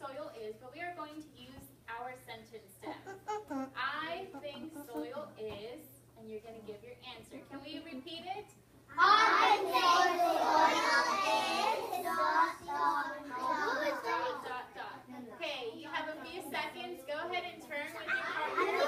soil is, but we are going to use our sentence stems. I think soil is, and you're going to give your answer. Can we repeat it? I think soil is ... Okay, you have a few seconds. Go ahead and turn with your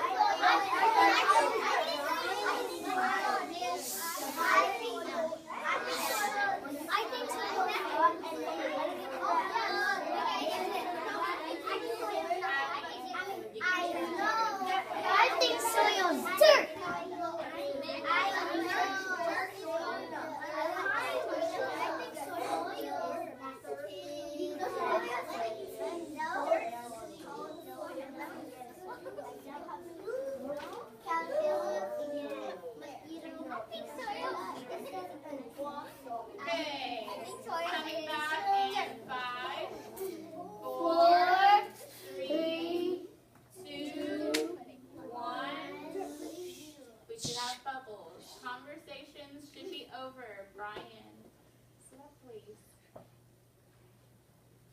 Okay, coming back in 5, 4, 3, 2, 1. We should have bubbles. Conversations should be over. Brian, sit up, please.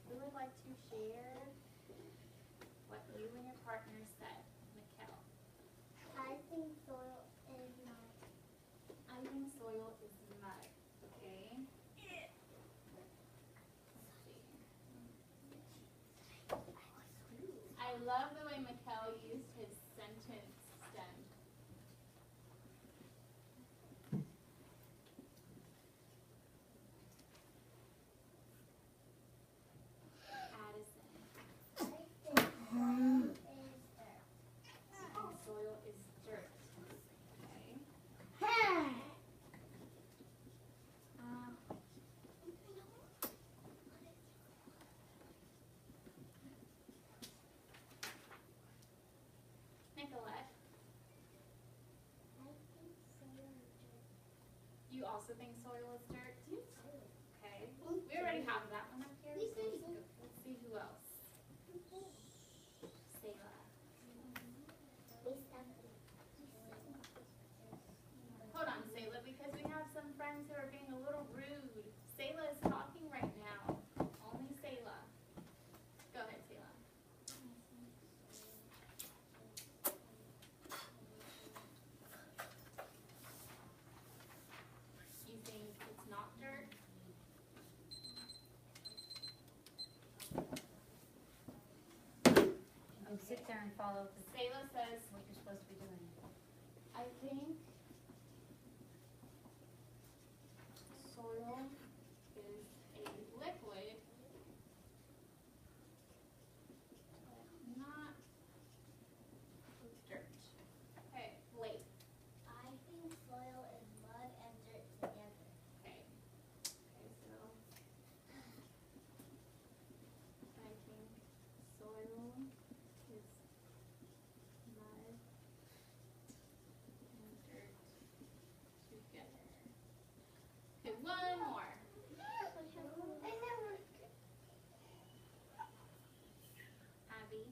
Who would like to share what you and your partner said? Mikkel. I think soil is mud. I think soil is mud. Okay. I love the way Mikkel used his sentence stem. Addison. Soil is dirt. Okay. Nicolette, you also think soil is dirt? Okay. We already have that one up here. So let's see who else. Selah. Hold on, Selah, because we have some friends who are being a little rude. Selah is talking right now. Only Selah. Go ahead, Selah. You think it's not dirt? Oh, sit there and follow Selah says, what you're supposed to be doing. I think soil is a liquid, but not dirt. Okay, Blake. I think soil is mud and dirt together. Okay. Okay, so I think soil is mud and dirt together. Okay, one more. Abby.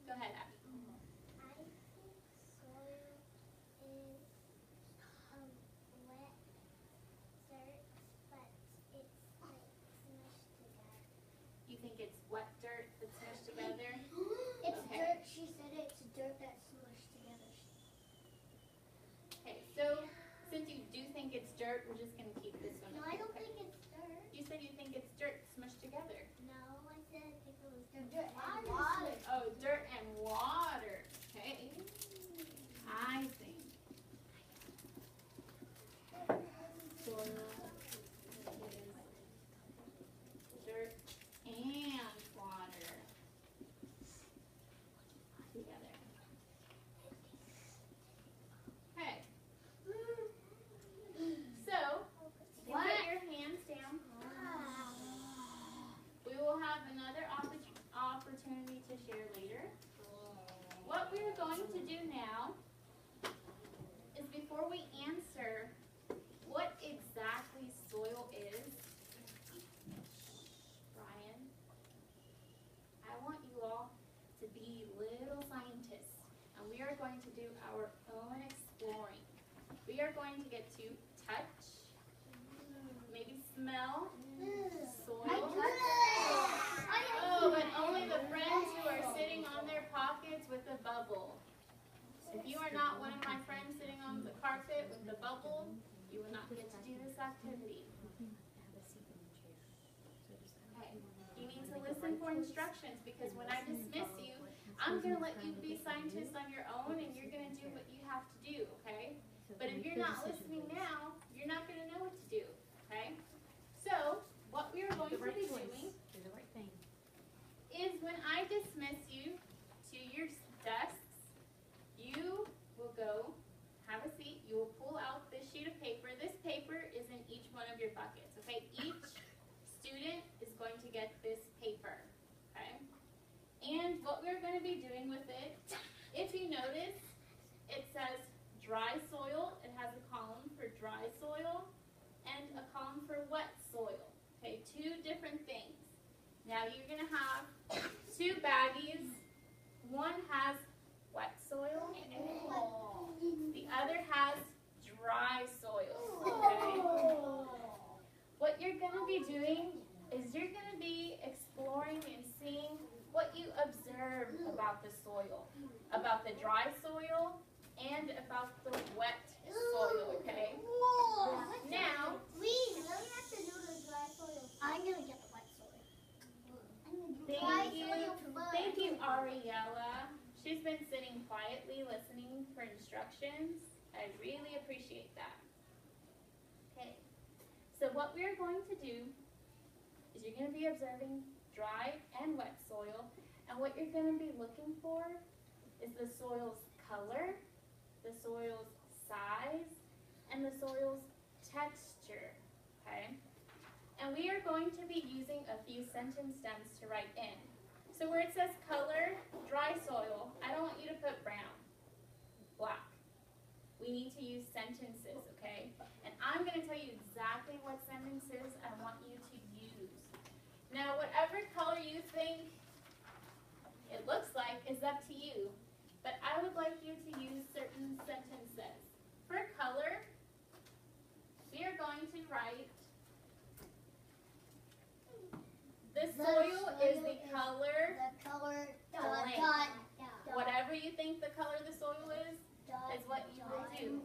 Go ahead, Abby. I think soil is wet dirt, but it's like smushed together. You think it's wet dirt that's smushed together? It's Okay. dirt. She said it's dirt that's smushed together. Okay, so since you do think it's dirt, we're just going to keep this one. No, up I here, don't okay? think it's dirt. You said you think it's dirt smushed together. No, I said I think it was dirt and water. Oh, dirt and water. Okay. I think soil is dirt and water together. Okay. So, you put your hands down. We will have another opportunity to share later. What we're going to do now is, before we answer what exactly soil is, Brian, I want you all to be little scientists, and we are going to do our own exploring. We are going to get to touch, maybe smell, this activity? Okay. You need to listen for instructions because when I dismiss you, I'm going to let you be scientists on your own and you're going to do what you have to do, okay? But if you're not listening now, you're not going to know what to do, okay? So, what we are going to be doing is when I dismiss you to your desks, you will go have a seat. You will pull out this sheet of paper. This paper is in each one of your buckets, okay? Each student is going to get this paper, okay? And what we're going to be doing with it, if you notice, it says dry soil. It has a column for dry soil and a column for wet soil, okay? Two different things. Now you're going to have two baggies. One has wet soil. The other has dry soil, okay? What you're going to be doing is you're going to be exploring and seeing what you observe about the soil, about the dry soil and about the wet soil, okay? Now, we really have to do the dry soil. I'm going to get the wet soil. Thank you, Ariella. She's been sitting quietly listening for instructions. I really appreciate that. Okay, so what we're going to do is you're going to be observing dry and wet soil, and what you're going to be looking for is the soil's color, the soil's size, and the soil's texture, okay? And we are going to be using a few sentence stems to write in. So where it says color, dry soil, I don't want you to put brown, black. We need to use sentences, okay? And I'm going to tell you exactly what sentences I want you to use. Now, whatever color you think it looks like is up to you, but I would like you to use certain sentences. For color, we are going to write the soil is the color blank. Whatever you think the color of the soil is what you will do. You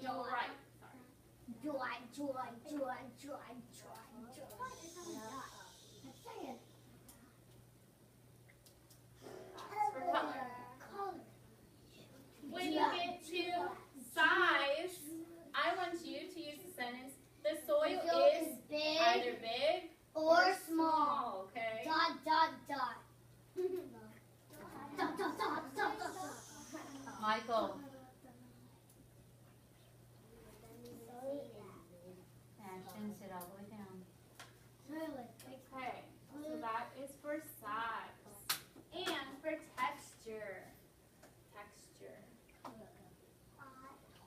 will write. For color. When you get to size, I want you to use the sentence, the soil is either big or small. Okay? Michael. And sit all the way down. Okay, so that is for size. And for texture. Texture.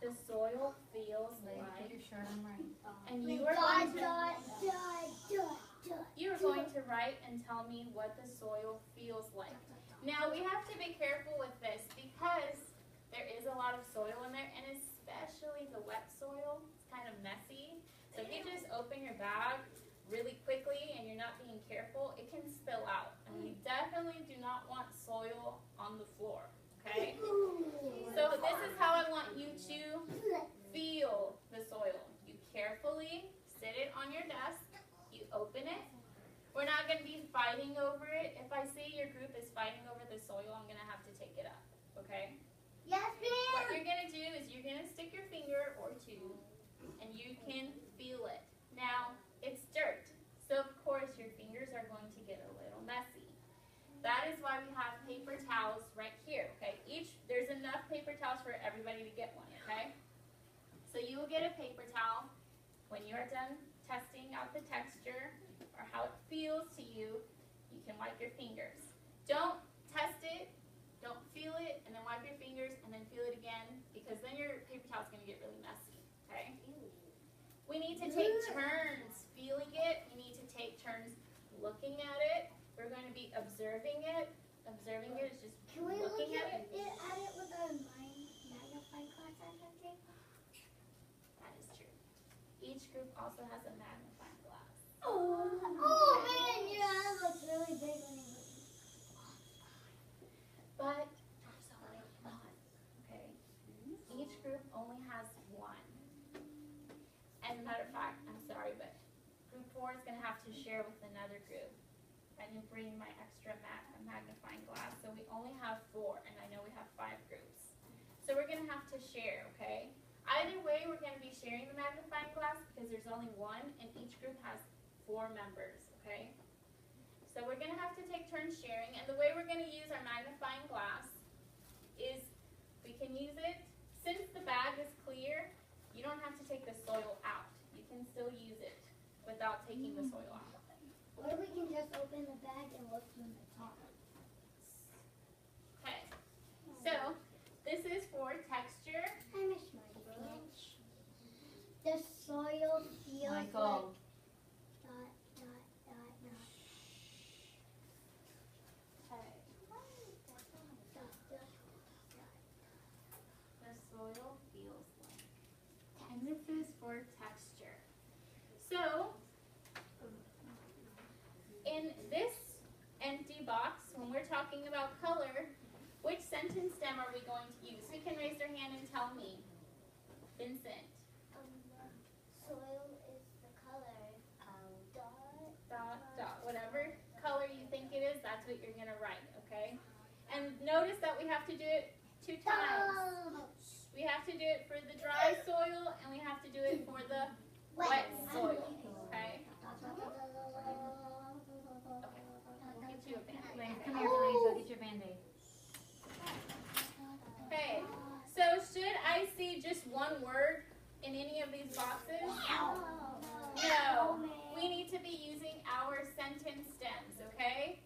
The soil feels Lady, put like, your shirt on right. and you are going to write and tell me what the soil feels like. Now we have to be careful with this because there is a lot of soil in there, and especially the wet soil. It's kind of messy. So if you just open your bag really quickly and you're not being careful, it can spill out. And we definitely do not want soil on the floor, okay? So this is how I want you to feel the soil. You carefully sit it on your desk, you open it. We're not going to be fighting over it. If I see your group is fighting over the soil, I'm going to have to take it up, okay? Yes, What ma'am. you're going to do is you're going to stick your finger or two, and you can feel it. Now, it's dirt, so of course your fingers are going to get a little messy. That is why we have paper towels right here, okay? There's enough paper towels for everybody to get one, okay? So you will get a paper towel. When you are done testing out the texture or how it feels to you, you can wipe your fingers. Don't test it, don't feel it, and then wipe your fingers and then feel it again, because then your paper towel is going to get really messy, okay? We need to take turns feeling it. We need to take turns looking at it. We're going to be observing it. Observing it is just Can we look looking at at it. it with our magnifying glass or something? That is true. Each group also has a magnifying glass. Oh man, your eye looks really big when you look. But there's only one, okay? Each group only has one. 4 is going to have to share with another group. I didn't bring my extra magnifying glass, so we only have 4, and I know we have 5 groups. So we're going to have to share, okay? Either way, we're going to be sharing the magnifying glass because there's only 1, and each group has 4 members, okay? So we're going to have to take turns sharing, and the way we're going to use our magnifying glass is we can use it, since the bag is clear, you don't have to take the soil out. You can still use it without taking the soil out. Or we can just open the bag and look from the top. Okay, so this is for texture. I miss my bench. The soil feels Michael. like dot, dot, dot, dot. Okay, Dot, dot, dot. the soil feels like. And this is for texture. So, in this empty box, when we're talking about color, which sentence stem are we going to use? Who can raise their hand and tell me? Vincent. The soil is the color. Dot. Dot, dot. Whatever color you think it is, that's what you're going to write, okay? And notice that we have to do it 2 times. We have to do it for the dry soil, and we have to do it for the wet soil, okay? We'll get you a Band-Aid. Lane, come here, please. Go get your Band-Aid. Okay, so should I see just one word in any of these boxes? No. We need to be using our sentence stems, okay?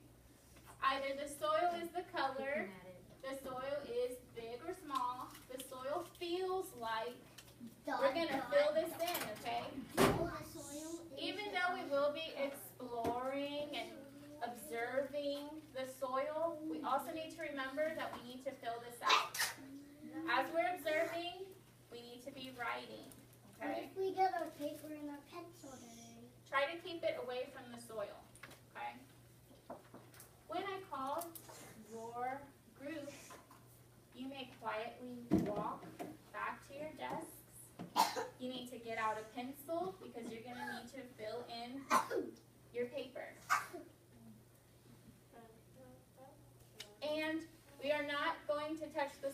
Either the soil is the color, the soil is big or small, the soil feels like. We're going to fill this in, okay? Even though we will be exploring and observing the soil, we also need to remember that we need to fill this out. As we're observing, we need to be writing, okay? If we get our paper and our pencil today. Try to keep it away from the soil, okay? When I call your group, you may quietly walk back to your desks. You need to get out a pencil because you're going to need to fill in your paper. And we are not going to touch the